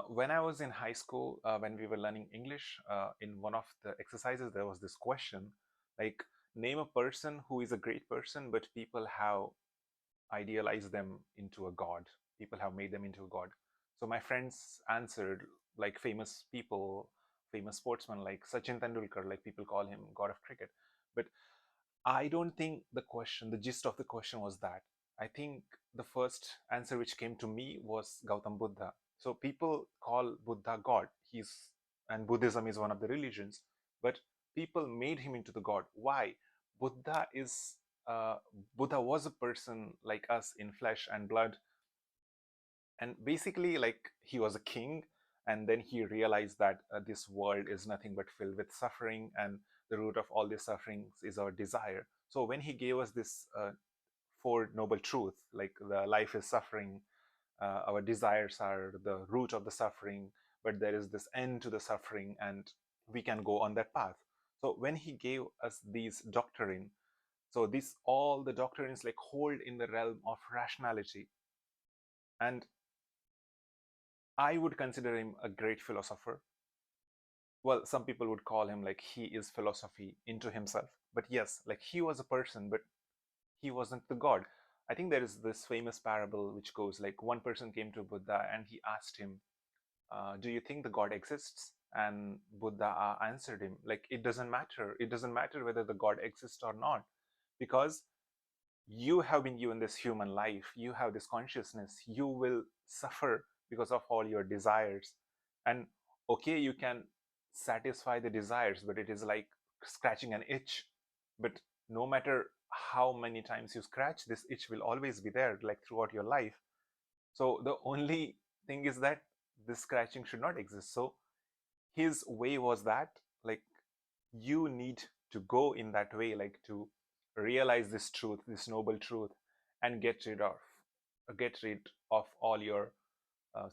When I was in high school, when we were learning English, in one of the exercises, there was this question like, name a person who is a great person, but people have idealized them into a god. People have made them into a god. So my friends answered like famous people, famous sportsmen like Sachin Tendulkar, like people call him god of cricket. But I don't think the gist of the question was that. I think the first answer which came to me was Gautam Buddha. So people call Buddha God. And Buddhism is one of the religions, but people made him into the God. Why? Buddha is uh, Buddha was a person like us in flesh and blood, and basically like he was a king, and then he realized that this world is nothing but filled with suffering, and the root of all these sufferings is our desire. So when he gave us this four noble truth, like the life is suffering, our desires are the root of the suffering, but there is this end to the suffering, and we can go on that path. So when he gave us these doctrine, so these all the doctrines like hold in the realm of rationality, and I would consider him a great philosopher. Well, some people would call him like he is philosophy into himself. But yes, like he was a person, but he wasn't the god. I think there is this famous parable which goes like one person came to Buddha and he asked him, do you think the god exists? And Buddha answered him like, it doesn't matter. It doesn't matter whether the god exists or not, because you have been given this human life, you have this consciousness, you will suffer because of all your desires. And okay, you can satisfy the desires, but it is like scratching an itch. But no matter how many times you scratch, this itch will always be there, like throughout your life. So the only thing is that this scratching should not exist. So his way was that, like, you need to go in that way, like to realize this truth, this noble truth, and get rid of all your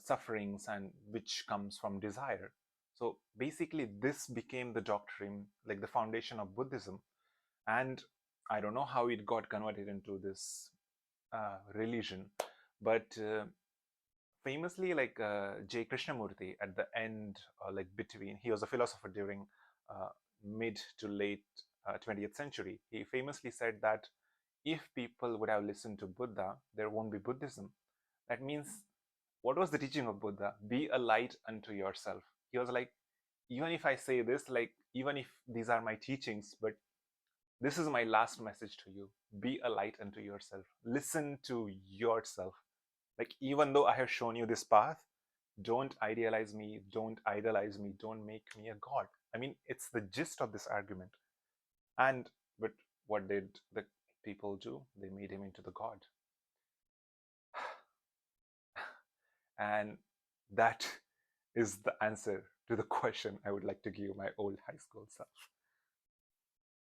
sufferings, and which comes from desire. So basically this became the doctrine, like the foundation of Buddhism. And I don't know how it got converted into this religion, but famously, like J Krishnamurti at the end, like between, he was a philosopher during uh, mid to late 20th century. He famously said that if people would have listened to Buddha, there won't be Buddhism. That means, what was the teaching of Buddha? Be a light unto yourself. He was like, even if I say this, like, even if these are my teachings, but this is my last message to you. Be a light unto yourself. Listen to yourself. Like, even though I have shown you this path, don't idealize me, don't idolize me, don't make me a god. I mean, it's the gist of this argument. And, but what did the people do? They made him into the god. And that is the answer to the question I would like to give my old high school self.